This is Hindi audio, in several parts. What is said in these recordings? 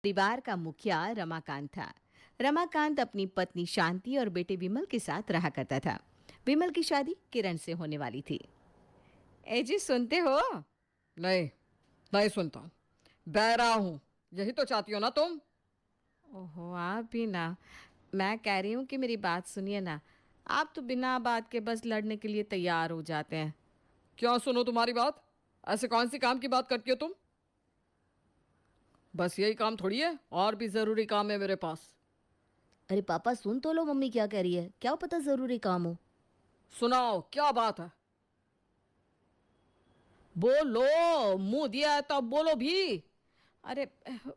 परिवार का मुखिया रमाकांत था। रमाकांत अपनी पत्नी शांति और बेटे विमल के साथ रहा करता था। विमल की शादी किरण से होने वाली थी। ए जी, सुनते हो? नहीं, नहीं सुनता हूँ। बहरा हूँ। यही तो चाहती हो ना तुम? ओहो, आप भी ना। मैं कह रही हूँ कि मेरी बात सुनिए ना। आप तो बिना बात के बस लड़ने के लिए तैयार हो जाते हैं। क्या सुनो तुम्हारी बात? ऐसे कौन सी काम की बात करती हो तुम? बस यही काम थोड़ी है, और भी जरूरी काम है मेरे पास। अरे पापा सुन तो लो, मम्मी क्या कह रही है, क्या पता जरूरी काम हो। सुनाओ, क्या बात है? बोलो, मुंह दिया है तो अब बोलो भी। अरे,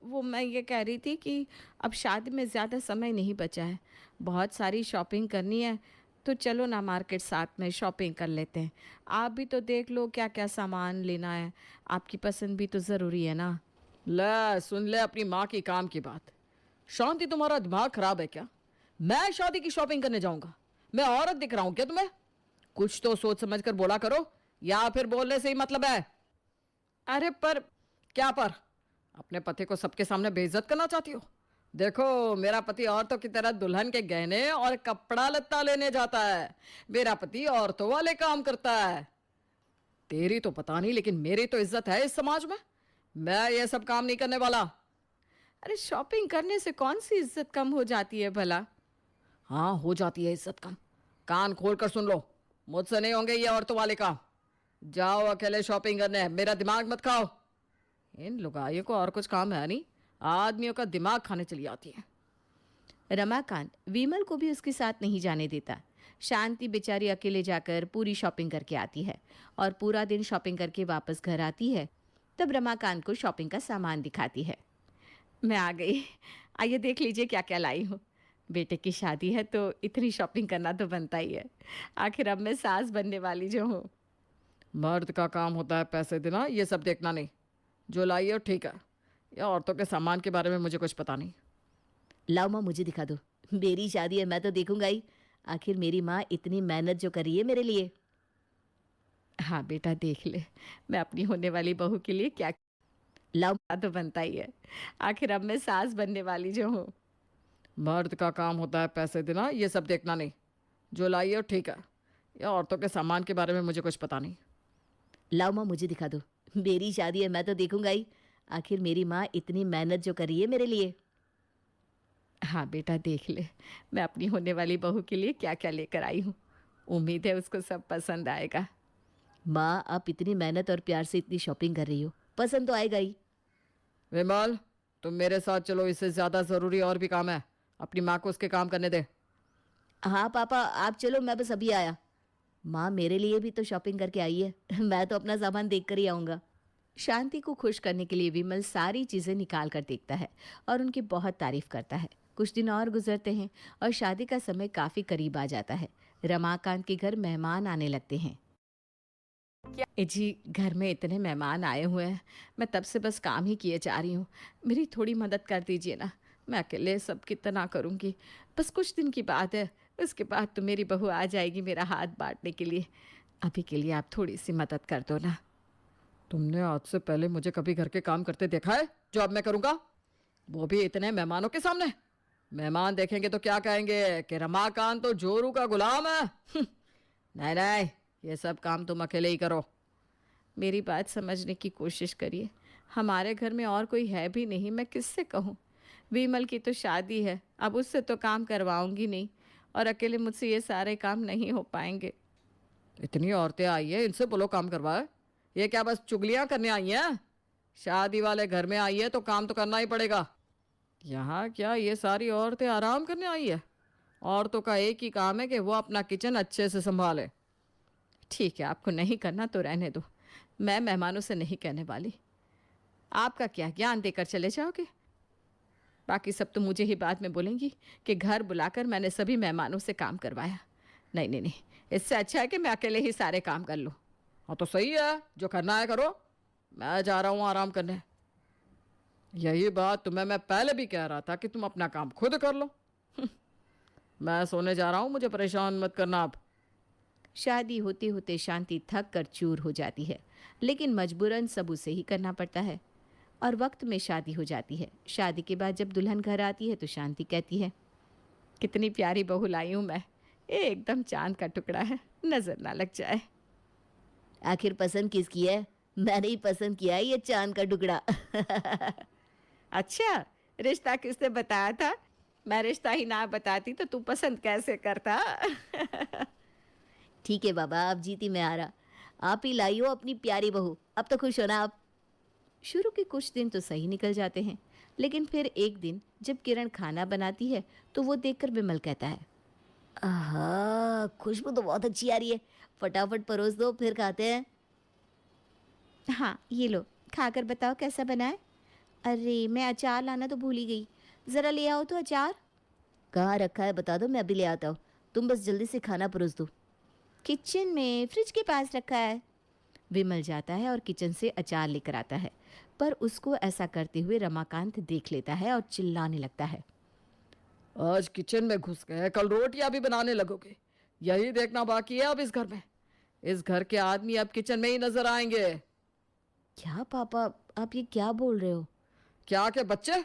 वो मैं ये कह रही थी कि अब शादी में ज़्यादा समय नहीं बचा है। बहुत सारी शॉपिंग करनी है। तो चलो ना, मार्केट साथ में शॉपिंग कर लेते हैं। आप भी तो देख लो क्या क्या सामान लेना है। आपकी पसंद भी तो ज़रूरी है ना। ले सुन ले अपनी माँ की काम की बात। शांति, तुम्हारा दिमाग खराब है क्या? मैं शादी की शॉपिंग करने जाऊंगा? मैं औरत दिख रहा हूं क्या तुम्हें? कुछ तो सोच समझ कर बोला करो, या फिर बोलने से ही मतलब है? अरे पर क्या पर? अपने पति को सबके सामने बेइज्जत करना चाहती हो? देखो, मेरा पति औरतों की तरह दुल्हन के गहने और कपड़ा लत्ता लेने जाता है। मेरा पति औरतों वाले काम करता है। तेरी तो पता नहीं, लेकिन मेरी तो इज्जत है इस समाज में। मैं ये सब काम नहीं करने वाला। अरे, शॉपिंग करने से कौन सी इज्जत कम हो जाती है भला? हाँ, हो जाती है इज्जत कम। कान खोल कर सुन लो, मुझसे नहीं होंगे ये औरतों वाले काम। जाओ अकेले शॉपिंग करने, मेरा दिमाग मत खाओ। इन लुगाइयों को और कुछ काम है नहीं, आदमियों का दिमाग खाने चली आती है। रमाकांत विमल को भी उसके साथ नहीं जाने देता। शांति बेचारी अकेले जाकर पूरी शॉपिंग करके आती है और पूरा दिन शॉपिंग करके वापस घर आती है। तब रमाकांत को शॉपिंग का सामान दिखाती है। मैं आ गई। आइए देख लीजिए क्या क्या लाई हूँ। बेटे की शादी है तो इतनी शॉपिंग करना तो बनता ही है। आखिर अब मैं सास बनने वाली जो हूँ। मर्द का काम होता है पैसे देना, ये सब देखना नहीं। जो लाई हो ठीक है, या औरतों के सामान के बारे में मुझे कुछ पता नहीं। लाओ माँ, मुझे दिखा दो। मेरी शादी है, मैं तो देखूंगा ही। आखिर मेरी माँ इतनी मेहनत जो करी है मेरे लिए। हाँ बेटा, देख ले मैं अपनी होने वाली बहू के लिए क्या लाओ। तो बनता ही है। आखिर अब मैं सास बनने वाली जो हूँ। मर्द का काम होता है पैसे देना, ये सब देखना नहीं। जो लाई हो ठीक है, या औरतों के सामान के बारे में मुझे कुछ पता नहीं। लाओ माँ, मुझे दिखा दो। मेरी शादी है, मैं तो देखूंगा ही। आखिर मेरी माँ इतनी मेहनत जो करी है मेरे लिए। हाँ बेटा, देख ले मैं अपनी होने वाली बहू के लिए क्या क्या लेकर आई हूँ। उम्मीद है उसको सब पसंद आएगा। माँ, आप इतनी मेहनत और प्यार से इतनी शॉपिंग कर रही हो, पसंद तो आएगा ही। विमल, तुम मेरे साथ चलो, इससे ज्यादा जरूरी और भी काम है। अपनी माँ को उसके काम करने दे। हाँ पापा, आप चलो, मैं बस अभी आया। माँ मेरे लिए भी तो शॉपिंग करके आई है। मैं तो अपना सामान देख कर ही आऊँगा। शांति को खुश करने के लिए विमल सारी चीज़ें निकाल कर देखता है और उनकी बहुत तारीफ करता है। कुछ दिन और गुजरते हैं और शादी का समय काफ़ी करीब आ जाता है। रमाकांत के घर मेहमान आने लगते हैं। ए जी, घर में इतने मेहमान आए हुए हैं। मैं तब से बस काम ही किए जा रही हूँ। मेरी थोड़ी मदद कर दीजिए ना। मैं अकेले सब कितना करूँगी। बस कुछ दिन की बात है। उसके बाद तो मेरी बहू आ जाएगी मेरा हाथ बांटने के लिए। अभी के लिए आप थोड़ी सी मदद कर दो ना। तुमने आज से पहले मुझे कभी घर के काम करते देखा है जो अब मैं करूंगा? वो भी इतने मेहमानों के सामने। मेहमान देखेंगे तो क्या कहेंगे कि रमाकांत तो जोरू का गुलाम है। नहीं नहीं, ये सब काम तुम अकेले ही करो। मेरी बात समझने की कोशिश करिए। हमारे घर में और कोई है भी नहीं, मैं किससे कहूँ। विमल की तो शादी है, अब उससे तो काम करवाऊंगी नहीं और अकेले मुझसे ये सारे काम नहीं हो पाएंगे। इतनी औरतें आई है, इनसे बोलो काम करवाए। ये क्या बस चुगलियां करने आई हैं? शादी वाले घर में आई है तो काम तो करना ही पड़ेगा। यहाँ क्या ये सारी औरतें आराम करने आई है? औरतों का एक ही काम है कि वो अपना किचन अच्छे से संभाले। ठीक है, आपको नहीं करना तो रहने दो। मैं मेहमानों से नहीं कहने वाली। आपका क्या ज्ञान देकर चले जाओगे? बाकी सब तो मुझे ही बाद में बोलेंगी कि घर बुलाकर मैंने सभी मेहमानों से काम करवाया। नहीं नहीं नहीं, इससे अच्छा है कि मैं अकेले ही सारे काम कर लूँ। हाँ तो सही है, जो करना है करो। मैं जा रहा हूँ आराम करने। यही बात तुम्हें मैं पहले भी कह रहा था कि तुम अपना काम खुद कर लो। मैं सोने जा रहा हूँ, मुझे परेशान मत करना अब। शादी होते होते शांति थक कर चूर हो जाती है, लेकिन मजबूरन सब उसे ही करना पड़ता है। और वक्त में शादी हो जाती है। शादी के बाद जब दुल्हन घर आती है तो शांति कहती है, कितनी प्यारी बहू लाई हूँ मैं, एकदम चांद का टुकड़ा है, नजर ना लग जाए। आखिर पसंद किसकी है? मैंने ही पसंद किया है ये चांद का टुकड़ा। अच्छा, रिश्ता किसने बताया था? मैं रिश्ता ही ना बताती तो तू पसंद कैसे करता? ठीक है बाबा, आप जीती मैं हारा। आप ही लाई हो अपनी प्यारी बहू, अब तो खुश हो ना आप? शुरू के कुछ दिन तो सही निकल जाते हैं, लेकिन फिर एक दिन जब किरण खाना बनाती है तो वो देखकर विमल कहता है, आहा, खुशबू तो बहुत अच्छी आ रही है। फटाफट परोस दो, फिर खाते हैं। हाँ ये लो, खाकर बताओ कैसा बना है। अरे मैं अचार लाना तो भूल ही गई, ज़रा ले आओ तो अचार। कहाँ रखा है बता दो, मैं अभी ले आता हूँ। तुम बस जल्दी से खाना परोस दो। किचन में फ्रिज के पास रखा है। विमल जाता है और किचन से अचार लेकर आता है, पर उसको ऐसा करते हुए रमाकांत देख लेता है और चिल्लाने लगता है, आज किचन में घुस गए, कल रोटियां भी बनाने लगोगे। यही देखना बाकी है अब इस घर में। इस घर के आदमी अब किचन में ही नजर आएंगे। क्या पापा, आप ये क्या बोल रहे हो? क्या के बच्चे,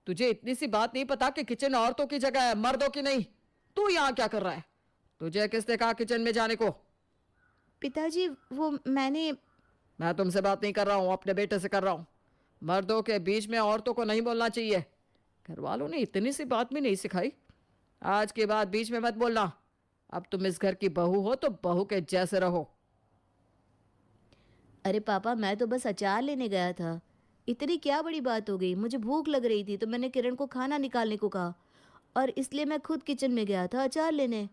तुझे इतनी सी बात नहीं पता कि किचन औरतों की जगह है, मर्दों की नहीं? तू यहाँ क्या कर रहा है? तुझे किसने कहा किचन में जाने को? पिताजी वो मैंने। मैं तुमसे बात नहीं कर रहा हूँ, अपने बेटे से कर रहा हूँ। मर्दों के बीच में औरतों को नहीं बोलना चाहिए। घर वालों ने इतनी सी बात भी नहीं सिखाई। आज के बाद बीच में मत बोलना। अब तुम इस घर की बहू हो तो बहू के जैसे रहो। अरे पापा, मैं तो बस अचार लेने गया था। इतनी क्या बड़ी बात हो गई? मुझे भूख लग रही थी तो मैंने किरण को खाना निकालने को कहा, और इसलिए मैं खुद किचन में गया था अचार लेने।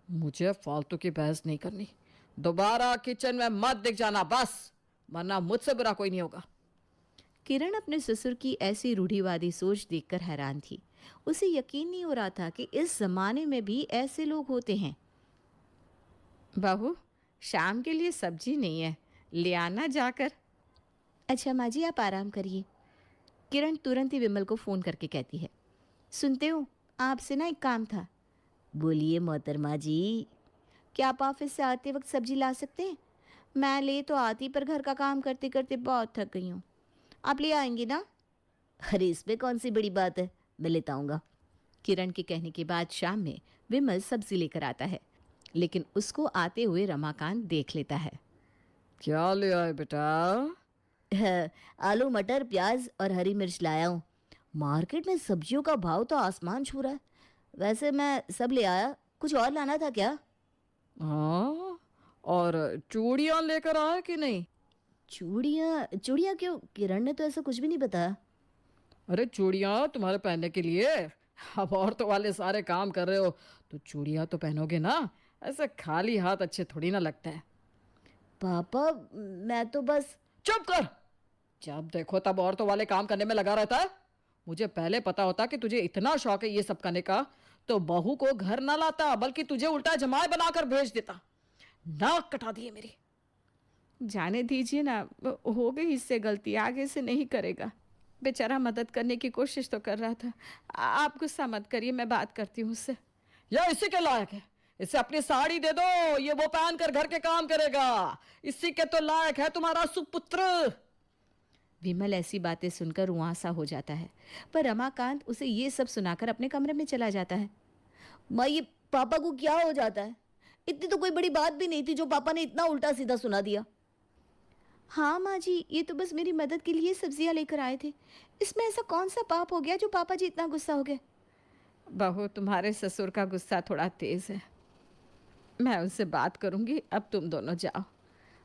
मुझे फालतू की बहस नहीं करनी। दोबारा किचन में मत दिख जाना बस, वरना मुझसे बुरा कोई नहीं होगा। किरण अपने ससुर की ऐसी रूढ़िवादी सोच देखकर हैरान थी। उसे यकीन नहीं हो रहा था कि इस जमाने में भी ऐसे लोग होते हैं। बहू, शाम के लिए सब्जी नहीं है, ले आना जाकर। अच्छा माँ जी, आप आराम करिए। किरण तुरंत ही विमल को फ़ोन करके कहती है, सुनते हो, आपसे ना एक काम था। बोलिए मोहतरमा जी। क्या आप ऑफिस से आते वक्त सब्जी ला सकते हैं? मैं ले तो आती, पर घर का काम करते करते बहुत थक गई हूँ। आप ले आएंगे ना? अरे इसमें कौन सी बड़ी बात है, मैं लेता आऊँगा। किरण के कहने के बाद शाम में विमल सब्जी लेकर आता है, लेकिन उसको आते हुए रमाकांत देख लेता है। क्या ले आए बेटा? आलू, मटर, प्याज और हरी मिर्च लाया हूँ। मार्केट में सब्जियों का भाव तो आसमान छू रहा है। वैसे मैं सब ले आया, कुछ और लाना था क्या? हाँ, और चूड़ियां लेकर आए कि नहीं? चूड़ियाँ? चूड़ियाँ क्यों? किरण ने तो ऐसा कुछ भी नहीं बताया। अरे चूड़ियां तुम्हारे पहनने के लिए। अब औरतों वाले सारे काम कर रहे हो तो चूड़ियां तो पहनोगे ना। ऐसे खाली हाथ अच्छे थोड़ी ना लगते हैं। पापा, मैं तो बस। चुप कर। जब देखो तब औरतों वाले काम करने में लगा रहता है। मुझे पहले पता होता कि तुझे इतना शौक है ये सब करने का तो बहू को घर ना लाता, बल्कि तुझे उल्टा जमाई बनाकर भेज देता। नाक कटा दिए मेरी। जाने दीजिए ना, हो गई इससे गलती, आगे से नहीं करेगा। बेचारा मदद करने की कोशिश तो कर रहा था। आप गुस्सा मत करिए, मैं बात करती हूँ उससे। यह इसी के लायक है। इसे अपनी साड़ी दे दो, ये वो पहन कर घर के काम करेगा। इसी के तो लायक है तुम्हारा सुपुत्र। विमल ऐसी बातें सुनकर रुआंसा हो जाता है, पर रमाकांत उसे ये सब सुनाकर अपने कमरे में चला जाता है। माँ, ये पापा को क्या हो जाता है? इतनी तो कोई बड़ी बात भी नहीं थी जो पापा ने इतना उल्टा सीधा सुना दिया। हाँ माँ जी, ये तो बस मेरी मदद के लिए सब्जियां लेकर आए थे। इसमें ऐसा कौन सा पाप हो गया जो पापा जी इतना गुस्सा हो गए? बहू, तुम्हारे ससुर का गुस्सा थोड़ा तेज है, मैं उनसे बात करूंगी, अब तुम दोनों जाओ।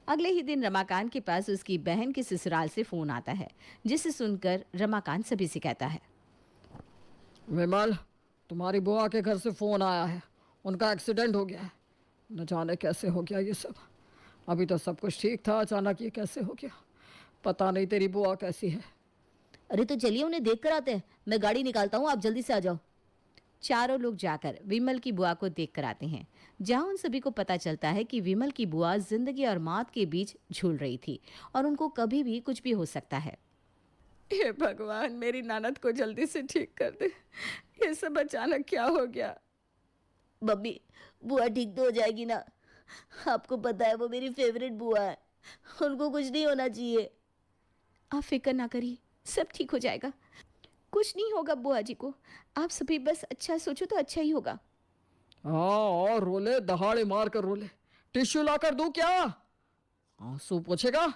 अगले ही दिन रमाकांत के पास उसकी बहन के ससुराल से फोन आता है, जिसे सुनकर रमाकांत सभी से कहता है, विमल, तुम्हारी बुआ के घर से फोन आया है। उनका एक्सीडेंट हो गया है। न जाने कैसे हो गया ये सब। अभी तो सब कुछ ठीक था, अचानक ये कैसे हो गया। पता नहीं तेरी बुआ कैसी है। अरे तो चलिए उन्हें देख कर आते हैं, मैं गाड़ी निकालता हूँ, आप जल्दी से आ जाओ। चारों लोग जाकर विमल की बुआ को देख कर आते हैं, जहां उन सभी को पता चलता है कि विमल की बुआ जिंदगी और मौत के बीच झूल रही थी और उनको कभी भी कुछ भी हो सकता है। हे भगवान, मेरी नानद को जल्दी से ठीक कर दे। ये सब अचानक क्या हो गया? मम्मी, बुआ ठीक तो हो जाएगी ना? आपको पता है वो मेरी फेवरेट बुआ है, उनको कुछ नहीं होना चाहिए। आप फिक्र ना करिए, सब ठीक हो जाएगा। कुछ नहीं होगा बुआ जी को। आप सभी बस अच्छा सोचो तो अच्छा ही होगा। हाँ, और रोले, दहाड़े मार कर रोले। टिश्यू लाकर दूं क्या? आंसू पोछेगा?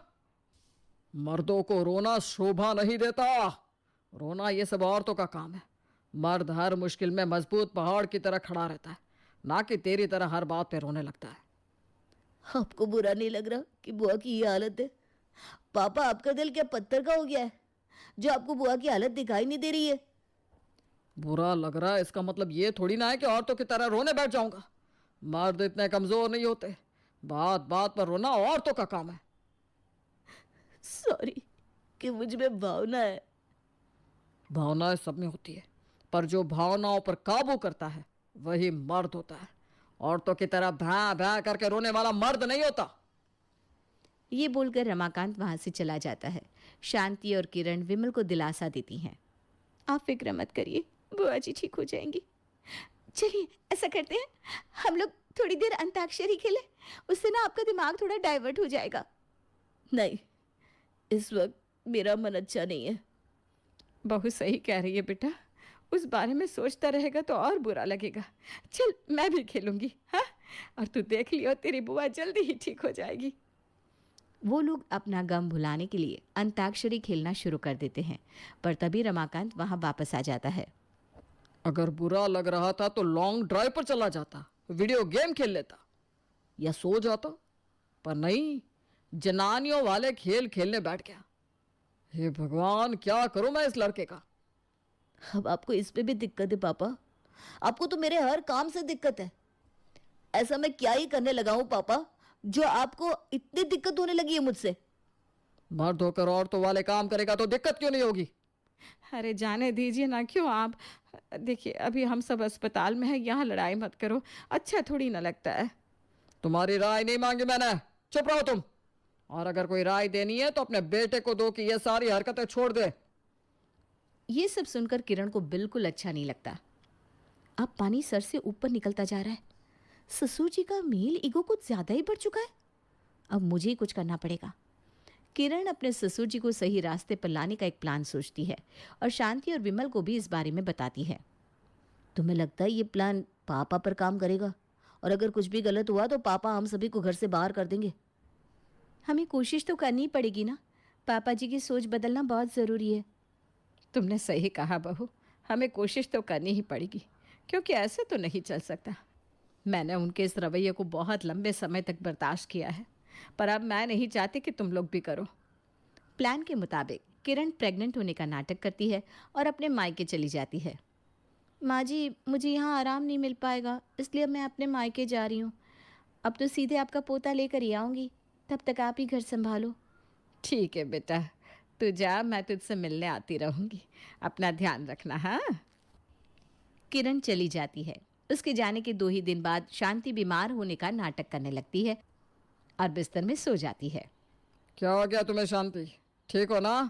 मर्दों को रोना शोभा नहीं देता। रोना ये सब औरतों का काम है। मर्द हर मुश्किल में मजबूत पहाड़ की तरह खड़ा रहता है, ना कि तेरी तरह हर बात पे रोने लगता है। आपको बुरा नहीं लग रहा कि बुआ की ये हालत है? पापा, आपका दिल क्या पत्थर का हो गया है जो आपको बुआ की हालत दिखाई नहीं दे रही है? बुरा लग रहा है इसका मतलब ये थोड़ी ना है कि औरतों की तरह रोने बैठ जाऊंगा। मर्द इतने कमजोर नहीं होते। बात बात पर रोना औरतों का काम है। सॉरी कि मुझ में भावना है। भावनाएं सब में होती है, पर जो भावनाओं पर काबू करता है वही मर्द होता है। औरतों की तरह भैं भैं करके रोने वाला मर्द नहीं होता। ये बोलकर रमाकांत वहां से चला जाता है। शांति और किरण विमल को दिलासा देती हैं। आप फिक्र मत करिए, बुआ जी ठीक हो जाएंगी। चलिए ऐसा करते हैं, हम लोग थोड़ी देर अंताक्षरी खेलें। उससे ना आपका दिमाग थोड़ा डाइवर्ट हो जाएगा। नहीं, इस वक्त मेरा मन अच्छा नहीं है। बहू सही कह रही है बेटा, उस बारे में सोचता रहेगा तो और बुरा लगेगा। चल मैं भी खेलूंगी, हाँ? और तू देख लियो, तेरी बुआ जल्दी ही ठीक हो जाएगी। वो लोग अपना गम भुलाने के लिए अंताक्षरी खेलना शुरू कर देते हैं, पर तभी रमाकांत वहां वापस आ जाता है। अगर बुरा लग रहा था तो लॉन्ग ड्राइव पर चला जाता, वीडियो गेम खेल लेता या सो जाता, पर नहीं, जनानियों वाले खेल खेलने बैठ गया। हे भगवान, क्या करूं मैं इस लड़के का? अब आपको इस पे भी दिक्कत है पापा? आपको तो मेरे हर काम से दिक्कत है। ऐसा मैं क्या ही करने लगा हूं पापा जो आपको इतनी दिक्कत होने लगी है मुझसे? मर्द होकर औरतों वाले काम करेगा तो दिक्कत क्यों नहीं होगी? अरे जाने दीजिए ना, क्यों आप? देखिए अभी हम सब अस्पताल में हैं, यहाँ लड़ाई मत करो, अच्छा थोड़ी ना लगता है। तुम्हारी राय नहीं मांगी मैंने, चुप रहो तुम। और अगर कोई राय देनी है तो अपने बेटे को दो कि ये सारी हरकतें छोड़ दे। ये सब सुनकर किरण को बिल्कुल अच्छा नहीं लगता। अब पानी सर से ऊपर निकलता जा रहा है। ससुर जी का मेल ईगो कुछ ज्यादा ही बढ़ चुका है। अब मुझे ही कुछ करना पड़ेगा। किरण अपने ससुर जी को सही रास्ते पर लाने का एक प्लान सोचती है और शांति और विमल को भी इस बारे में बताती है। तुम्हें लगता है ये प्लान पापा पर काम करेगा? और अगर कुछ भी गलत हुआ तो पापा हम सभी को घर से बाहर कर देंगे। हमें कोशिश तो करनी पड़ेगी ना। पापा जी की सोच बदलना बहुत ज़रूरी है। तुमने सही कहा बहू, हमें कोशिश तो करनी ही पड़ेगी, क्योंकि ऐसे तो नहीं चल सकता। मैंने उनके इस रवैये को बहुत लंबे समय तक बर्दाश्त किया है, पर अब मैं नहीं चाहती कि तुम लोग भी करो। प्लान के मुताबिक किरण प्रेग्नेंट होने का नाटक करती है और अपने मायके चली जाती है। माँ जी, मुझे यहाँ आराम नहीं मिल पाएगा, इसलिए मैं अपने मायके जा रही हूँ। अब तो सीधे आपका पोता लेकर ही आऊँगी, तब तक आप ही घर संभालो। ठीक है बेटा, तू जा, मैं तुझसे मिलने आती रहूँगी। अपना ध्यान रखना, हाँ? किरण चली जाती है। उसके जाने के 2 ही दिन बाद शांति बीमार होने का नाटक करने लगती है और बिस्तर में सो जाती है। क्या हो गया तुम्हें शांति, ठीक हो ना?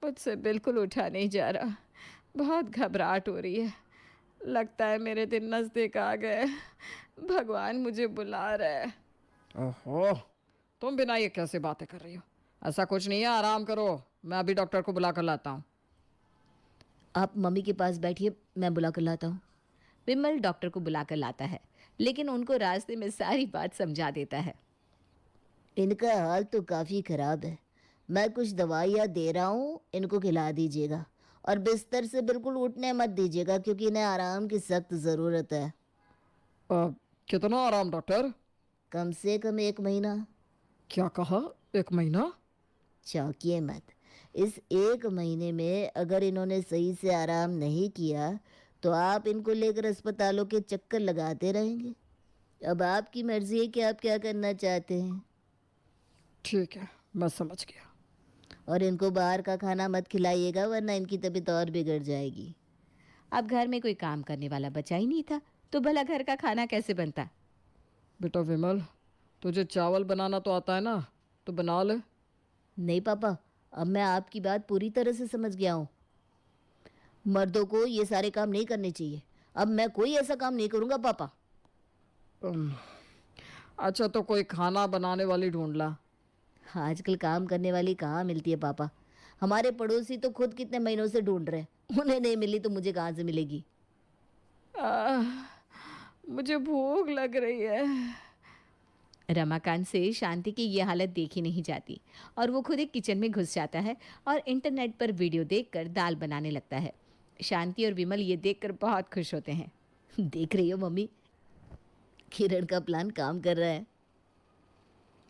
मुझसे बिल्कुल उठा नहीं जा रहा, बहुत घबराहट हो रही है। लगता है मेरे दिन नज़दीक आ गए, भगवान मुझे बुला रहा है। ओहो, तुम बिना ये कैसे बातें कर रही हो? ऐसा कुछ नहीं है, आराम करो, मैं अभी डॉक्टर को बुला कर लाता हूँ। आप मम्मी के पास बैठिए, मैं बुला कर लाता हूँ। विमल डॉक्टर को बुलाकर लाता है, लेकिन उनको रास्ते में सारी बात समझा देता है। इनका हाल तो काफ़ी ख़राब है। मैं कुछ दवाइयाँ दे रहा हूँ, इनको खिला दीजिएगा और बिस्तर से बिल्कुल उठने मत दीजिएगा क्योंकि इन्हें आराम की सख्त ज़रूरत है। कितना आराम डॉक्टर? कम से कम 1 महीना। क्या कहा, 1 महीना? चौंकिए मत। इस 1 महीने में अगर इन्होंने सही से आराम नहीं किया तो आप इनको लेकर अस्पतालों के चक्कर लगाते रहेंगे। अब आपकी मर्जी है कि आप क्या करना चाहते हैं। ठीक है, मैं समझ गया। और इनको बाहर का खाना मत खिलाइएगा वरना इनकी तबीयत और बिगड़ जाएगी। अब घर में कोई काम करने वाला बचा ही नहीं था, तो भला घर का खाना कैसे बनता? बेटा विमल, तुझे चावल बनाना तो आता है ना, तो बना ले। नहीं पापा, अब मैं आपकी बात पूरी तरह से समझ गया हूँ। मर्दों को ये सारे काम नहीं करने चाहिए। अब मैं कोई ऐसा काम नहीं करूँगा पापा। अच्छा, तो कोई खाना बनाने वाली ढूंढ ला। आजकल काम करने वाली कहाँ मिलती है पापा। हमारे पड़ोसी तो खुद कितने महीनों से ढूंढ रहे हैं, उन्हें नहीं मिली तो मुझे कहाँ से मिलेगी। आह, मुझे भूख लग रही है। रमाकांत से शांति की ये हालत देखी नहीं जाती और वो खुद एक किचन में घुस जाता है और इंटरनेट पर वीडियो देखकर दाल बनाने लगता है। शांति और विमल ये देखकर बहुत खुश होते हैं। देख रही हो मम्मी, किरण का प्लान काम कर रहा है।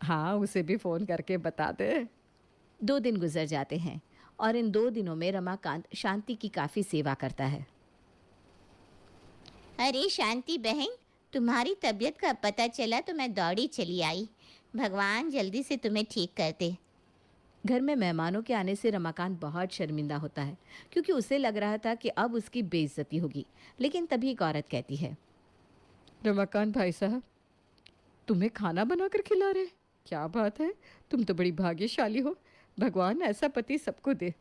हाँ, उसे भी फोन करके बता दे। 2 दिन गुजर जाते हैं और इन 2 दिनों में रमाकांत शांति की काफ़ी सेवा करता है। अरे शांति बहन, तुम्हारी तबीयत का पता चला तो मैं दौड़ी चली आई। भगवान जल्दी से तुम्हें ठीक कर दे। घर में मेहमानों के आने से रमाकांत बहुत शर्मिंदा होता है क्योंकि उसे लग रहा था कि अब उसकी बेइज्जती होगी। लेकिन तभी एक औरत कहती है, रमाकांत भाई साहब, तुम्हें खाना बनाकर खिला रहे? क्या बात है, तुम तो बड़ी भाग्यशाली हो। भगवान ऐसा पति सबको दे।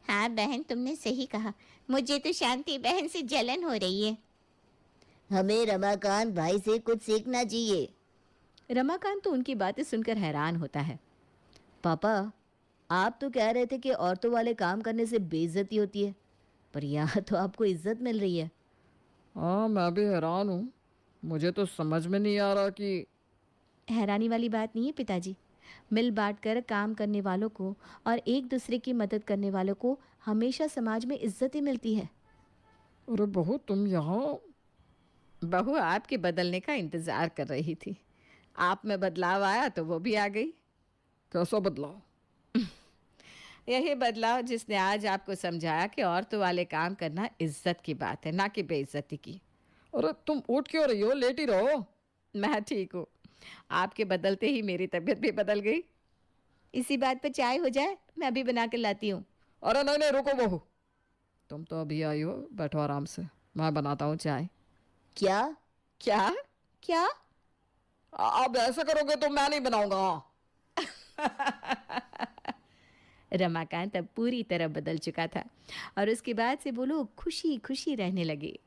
हाँ बहन, तुमने सही कहा। मुझे तो शांति बहन से जलन हो रही है। हमें रमाकांत भाई से कुछ सीखना चाहिए। रमाकांत तो उनकी बातें सुनकर हैरान होता है। पापा, आप तो कह रहे थे कि औरतों वाले काम करने से बेइज्जती होती है, पर यहाँ तो आपको इज्जत मिल रही है। हाँ, मैं भी हैरान हूँ। मुझे तो समझ में नहीं आ रहा कि हैरानी वाली बात नहीं है पिताजी। मिल बांट कर काम करने वालों को और एक दूसरे की मदद करने वालों को हमेशा समाज में इज्जत ही मिलती है। अरे बहू, तुम यहाँ? बहू आपके बदलने का इंतजार कर रही थी। आप में बदलाव आया तो वो भी आ गई। कैसा बदलाव? यही बदलाव जिसने आज आपको समझाया कि औरतों वाले काम करना इज्जत की बात है, ना कि बेइज्जती की। अरे तुम उठ क्यों रही हो? लेट ही रहो। मैं ठीक हूँ। आपके बदलते ही मेरी तबीयत भी बदल गई। इसी बात पर चाय हो जाए, मैं अभी बना के लाती हूँ। अरे नहीं नहीं, रुको बहू, तुम तो अभी आई हो, बैठो आराम से, मैं बनाता हूँ चाय। क्या? क्या? क्या? अब ऐसा करोगे तो मैं नहीं बनाऊंगा। रमाकांत अब पूरी तरह बदल चुका था और उसके बाद से वो लोग खुशी खुशी रहने लगे।